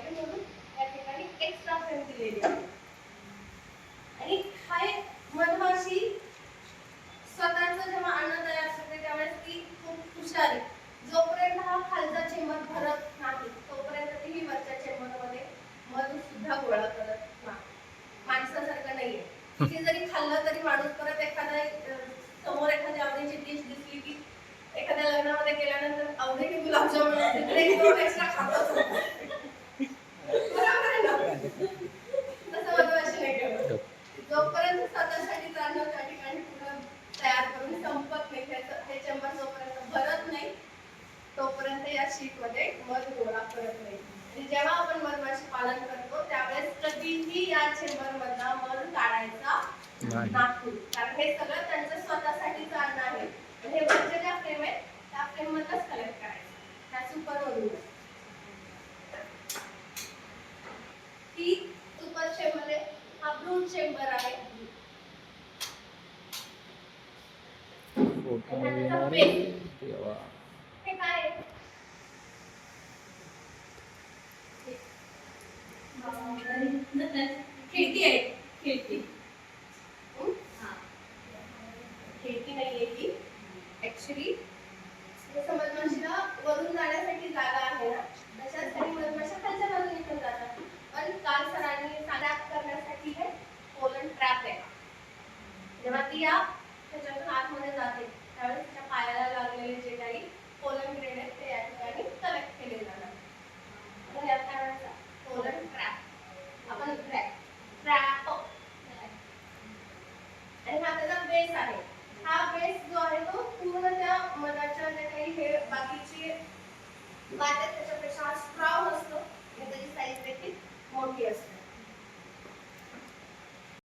म्हणून या ठिकाणी एक्स्ट्रा फ्रेम दिलेली आहे. आणि हा एक मधमाशी स्वतःचं जेव्हा अन्न तयार करते त्यावेळेस ती खूप हुशार आहे. जोपर्यंत हा खालचा चेंबर भरत नाही तोपर्यंत ती वरच्या चेंबरमध्ये मध सुद्धा गोळा करत नाही. माणसासारखं नाहीये. किती जरी खाल्लं तरी माणूस परत एखादा समोर एखादी आवडीची डिश दिसली की एखाद्या लग्नामध्ये गेल्यानंतर आवडीने गुलाबजामुन एक्स्ट्रा खातोच. बरोबर आहे ना? तसं मधमाशी नाही करत. जोपर्यंत स्वतःसाठी अन्न त्या ठिकाणी पूर्ण तयार करून संपत नाही हे चेंबर जोपर्यंत भरत नाही तोपर्यंत या शीटमध्ये मध गोळा करत नाही. आणि जेव्हा आपण मधमाशी पालन करतो त्यावेळेस कधीही या चेंबर मधला मध काढायचा नाही. कारण हे सगळं त्यांचं स्वतःसाठीचं अन्न आहे. हे वरच्या ज्या फ्रेम आहेत त्या फ्रेम मधलंच कलेक्ट करायचं. त्या सुपर मधून ही सुपर चेंबर आहे. हा ब्रूड चेंबर आहे. हे काय खिडकी आहे.